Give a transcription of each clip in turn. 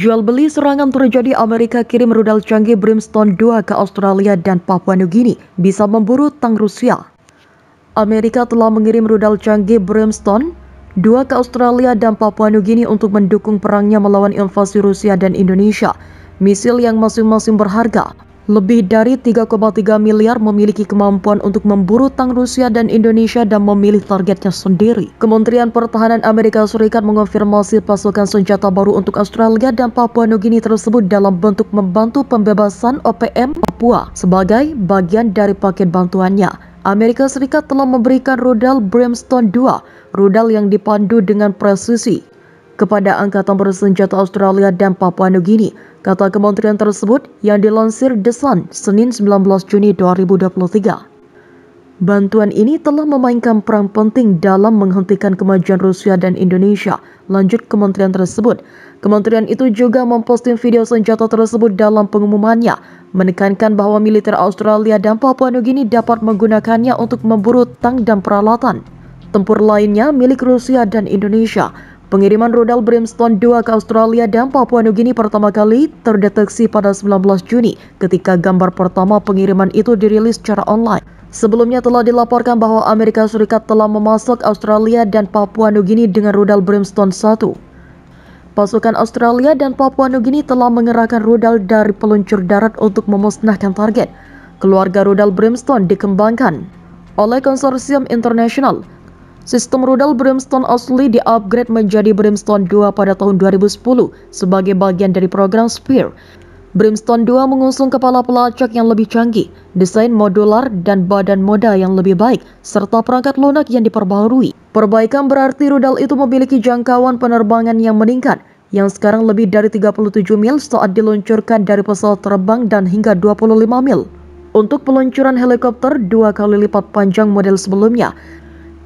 Jual beli serangan terjadi. Amerika kirim rudal canggih Brimstone 2 ke Australia dan Papua Nugini bisa memburu tang Rusia. Amerika telah mengirim rudal canggih Brimstone 2 ke Australia dan Papua Nugini untuk mendukung perangnya melawan invasi Rusia dan Indonesia. Misil yang masing-masing berharga lebih dari 3,3 miliar memiliki kemampuan untuk memburu tang Rusia dan Indonesia dan memilih targetnya sendiri. Kementerian Pertahanan Amerika Serikat mengonfirmasi pasukan senjata baru untuk Australia dan Papua Nugini tersebut dalam bentuk membantu pembebasan OPM Papua sebagai bagian dari paket bantuannya. Amerika Serikat telah memberikan rudal Brimstone 2, rudal yang dipandu dengan presisi, kepada Angkatan Bersenjata Australia dan Papua Nugini, kata kementerian tersebut yang dilansir The Sun, Senin 19 Juni 2023. Bantuan ini telah memainkan peran penting dalam menghentikan kemajuan Rusia dan Indonesia, lanjut kementerian tersebut. Kementerian itu juga memposting video senjata tersebut dalam pengumumannya, menekankan bahwa militer Australia dan Papua Nugini dapat menggunakannya untuk memburu tank dan peralatan tempur lainnya milik Rusia dan Indonesia. Pengiriman rudal Brimstone 2 ke Australia dan Papua Nugini pertama kali terdeteksi pada 19 Juni ketika gambar pertama pengiriman itu dirilis secara online. Sebelumnya telah dilaporkan bahwa Amerika Serikat telah memasok Australia dan Papua Nugini dengan rudal Brimstone 1. Pasukan Australia dan Papua Nugini telah mengerahkan rudal dari peluncur darat untuk memusnahkan target. Keluarga rudal Brimstone dikembangkan oleh konsorsium internasional. Sistem rudal Brimstone asli di-upgrade menjadi Brimstone 2 pada tahun 2010 sebagai bagian dari program Spear. Brimstone 2 mengusung kepala pelacak yang lebih canggih, desain modular dan badan moda yang lebih baik, serta perangkat lunak yang diperbaharui. Perbaikan berarti rudal itu memiliki jangkauan penerbangan yang meningkat, yang sekarang lebih dari 37 mil saat diluncurkan dari pesawat terbang dan hingga 25 mil untuk peluncuran helikopter 2 kali lipat panjang model sebelumnya.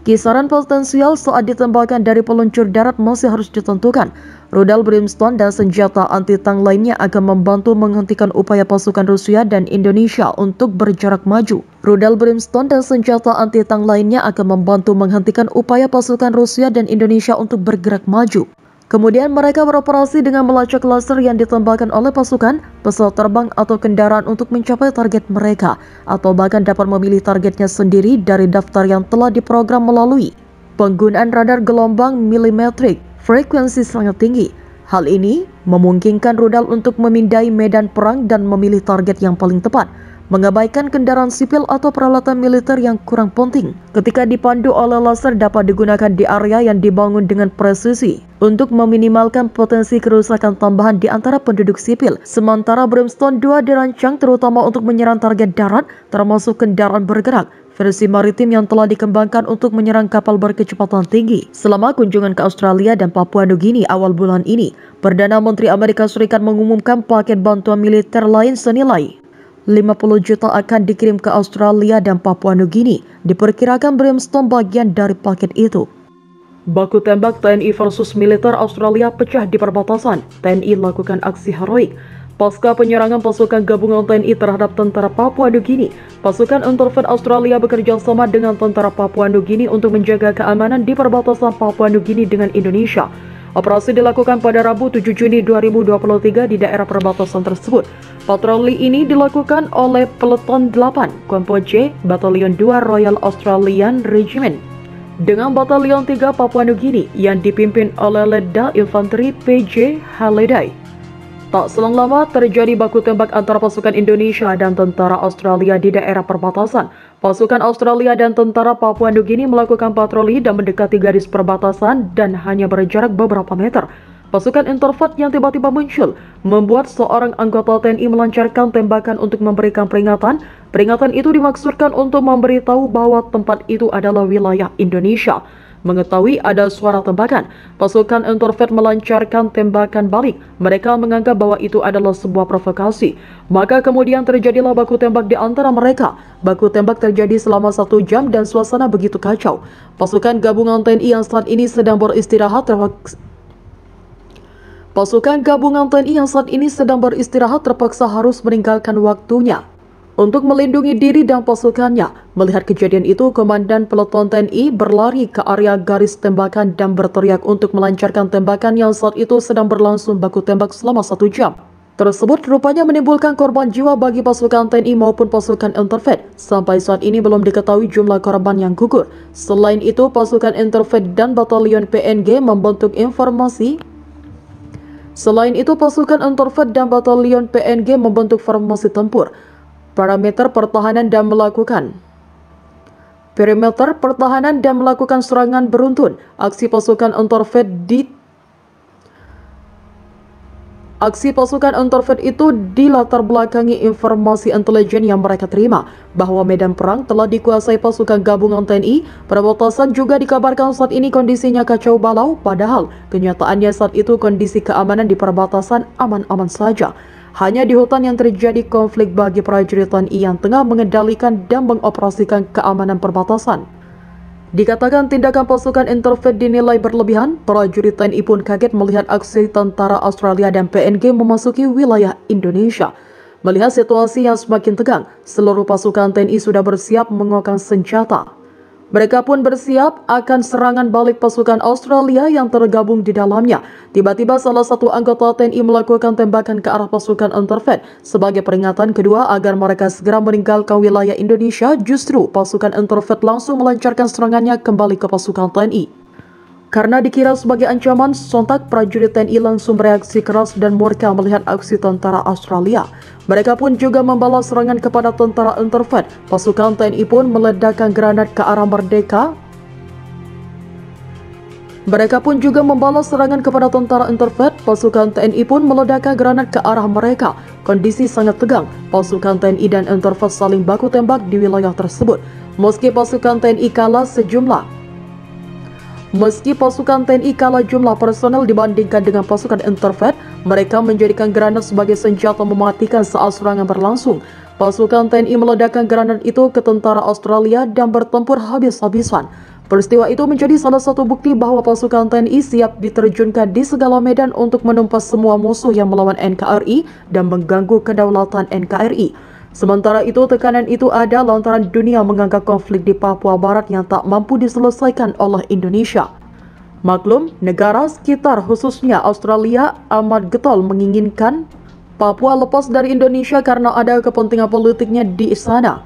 Kisaran potensial saat ditembakkan dari peluncur darat masih harus ditentukan. Rudal Brimstone dan senjata anti-tank lainnya akan membantu menghentikan upaya pasukan Rusia dan Indonesia untuk berjarak maju. Rudal Brimstone dan senjata anti-tank lainnya akan membantu menghentikan upaya pasukan Rusia dan Indonesia untuk bergerak maju. Kemudian mereka beroperasi dengan melacak laser yang ditembakkan oleh pasukan, pesawat terbang atau kendaraan untuk mencapai target mereka, atau bahkan dapat memilih targetnya sendiri dari daftar yang telah diprogram melalui penggunaan radar gelombang milimetrik frekuensi sangat tinggi. Hal ini memungkinkan rudal untuk memindai medan perang dan memilih target yang paling tepat, mengabaikan kendaraan sipil atau peralatan militer yang kurang penting. Ketika dipandu oleh laser dapat digunakan di area yang dibangun dengan presisi untuk meminimalkan potensi kerusakan tambahan di antara penduduk sipil. Sementara Brimstone 2 dirancang terutama untuk menyerang target darat, termasuk kendaraan bergerak, versi maritim yang telah dikembangkan untuk menyerang kapal berkecepatan tinggi. Selama kunjungan ke Australia dan Papua Nugini awal bulan ini, Perdana Menteri Amerika Serikat mengumumkan paket bantuan militer lain senilai 50 juta akan dikirim ke Australia dan Papua Nugini. Diperkirakan Brimstone bagian dari paket itu. Baku tembak TNI versus militer Australia pecah di perbatasan. TNI lakukan aksi heroik pasca penyerangan pasukan gabungan TNI terhadap tentara Papua Nugini. Pasukan Interven Australia bekerja sama dengan tentara Papua Nugini untuk menjaga keamanan di perbatasan Papua Nugini dengan Indonesia. Operasi dilakukan pada Rabu 7 Juni 2023 di daerah perbatasan tersebut. Patroli ini dilakukan oleh Peleton 8, Kompo J, Batalion 2 Royal Australian Regiment, dengan Batalion 3 Papua Nugini yang dipimpin oleh Letda Infanteri PJ Halliday. Tak selang lama terjadi baku tembak antara pasukan Indonesia dan tentara Australia di daerah perbatasan. Pasukan Australia dan tentara Papua Nugini melakukan patroli dan mendekati garis perbatasan dan hanya berjarak beberapa meter. Pasukan Interven yang tiba-tiba muncul membuat seorang anggota TNI melancarkan tembakan untuk memberikan peringatan. Peringatan itu dimaksudkan untuk memberitahu bahwa tempat itu adalah wilayah Indonesia. Mengetahui ada suara tembakan, pasukan Interven melancarkan tembakan balik. Mereka menganggap bahwa itu adalah sebuah provokasi. Maka kemudian terjadilah baku tembak di antara mereka. Baku tembak terjadi selama 1 jam dan suasana begitu kacau. Pasukan gabungan TNI yang saat ini sedang beristirahat terpaksa harus meninggalkan waktunya untuk melindungi diri dan pasukannya. Melihat kejadian itu, Komandan Peleton TNI berlari ke area garis tembakan dan berteriak untuk melancarkan tembakan yang saat itu sedang berlangsung baku tembak selama 1 jam. Tersebut rupanya menimbulkan korban jiwa bagi pasukan TNI maupun pasukan Interfed. Sampai saat ini belum diketahui jumlah korban yang gugur. Selain itu, pasukan Interfed dan Batalion PNG membentuk informasi. Selain itu, pasukan Interfed dan Batalion PNG membentuk formasi tempur, perimeter pertahanan dan melakukan serangan beruntun. Aksi pasukan Interfed itu dilatar belakangi informasi intelijen yang mereka terima bahwa medan perang telah dikuasai pasukan gabungan TNI. Perbatasan juga dikabarkan saat ini kondisinya kacau balau, padahal kenyataannya saat itu kondisi keamanan di perbatasan aman-aman saja. Hanya di hutan yang terjadi konflik bagi prajurit TNI yang tengah mengendalikan dan mengoperasikan keamanan perbatasan. Dikatakan tindakan pasukan Interfed dinilai berlebihan. Prajurit TNI pun kaget melihat aksi tentara Australia dan PNG memasuki wilayah Indonesia. Melihat situasi yang semakin tegang, seluruh pasukan TNI sudah bersiap mengenakan senjata. Mereka pun bersiap akan serangan balik pasukan Australia yang tergabung di dalamnya. Tiba-tiba salah satu anggota TNI melakukan tembakan ke arah pasukan Interfed. Sebagai peringatan kedua agar mereka segera meninggalkan wilayah Indonesia, justru pasukan Interfed langsung melancarkan serangannya kembali ke pasukan TNI. Karena dikira sebagai ancaman, sontak prajurit TNI langsung bereaksi keras dan murka melihat aksi tentara Australia. Mereka pun juga membalas serangan kepada tentara Interfed. Pasukan TNI pun meledakkan granat ke arah mereka. Mereka pun juga membalas serangan kepada tentara Interfed. Pasukan TNI pun meledakkan granat ke arah mereka. Kondisi sangat tegang. Pasukan TNI dan Interfed saling baku tembak di wilayah tersebut. Meski pasukan TNI kalah jumlah personel dibandingkan dengan pasukan Interfed, mereka menjadikan granat sebagai senjata mematikan saat serangan berlangsung. Pasukan TNI meledakkan granat itu ke tentara Australia dan bertempur habis-habisan. Peristiwa itu menjadi salah satu bukti bahwa pasukan TNI siap diterjunkan di segala medan untuk menumpas semua musuh yang melawan NKRI dan mengganggu kedaulatan NKRI. Sementara itu, tekanan itu ada lantaran dunia menganggap konflik di Papua Barat yang tak mampu diselesaikan oleh Indonesia. Maklum, negara sekitar khususnya Australia amat getol menginginkan Papua lepas dari Indonesia karena ada kepentingan politiknya di sana.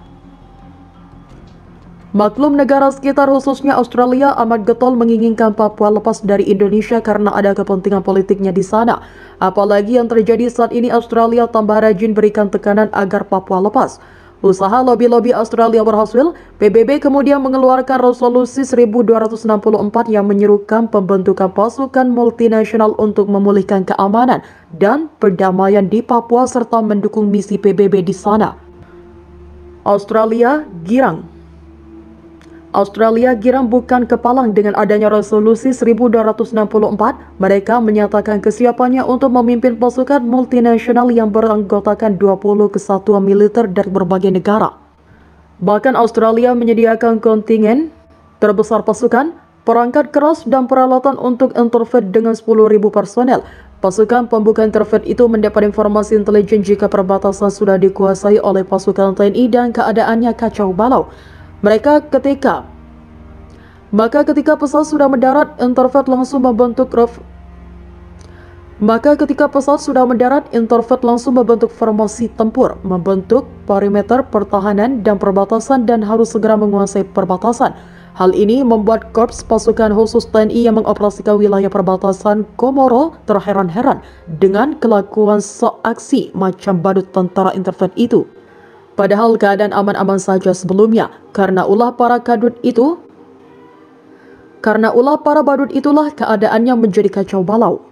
Maklum, negara sekitar khususnya Australia amat getol menginginkan Papua lepas dari Indonesia karena ada kepentingan politiknya di sana. Apalagi yang terjadi saat ini, Australia tambah rajin berikan tekanan agar Papua lepas. Usaha lobi-lobi Australia berhasil. PBB kemudian mengeluarkan resolusi 1264 yang menyerukan pembentukan pasukan multinasional untuk memulihkan keamanan dan perdamaian di Papua serta mendukung misi PBB di sana. Australia girang bukan kepalang dengan adanya resolusi 1264. Mereka menyatakan kesiapannya untuk memimpin pasukan multinasional yang beranggotakan 20 kesatuan militer dari berbagai negara. Bahkan Australia menyediakan kontingen terbesar pasukan, perangkat keras dan peralatan untuk Interfed dengan 10.000 personel. Pasukan pembuka Interfed itu mendapat informasi intelijen jika perbatasan sudah dikuasai oleh pasukan TNI dan keadaannya kacau balau. Ketika pesawat sudah mendarat, Interfed langsung membentuk formasi tempur, membentuk perimeter pertahanan dan perbatasan dan harus segera menguasai perbatasan. Hal ini membuat korps pasukan khusus TNI yang mengoperasikan wilayah perbatasan Komoro terheran-heran dengan kelakuan aksi macam badut tentara Interfed itu. Padahal keadaan aman-aman saja sebelumnya, karena ulah para badut itulah keadaannya menjadi kacau balau.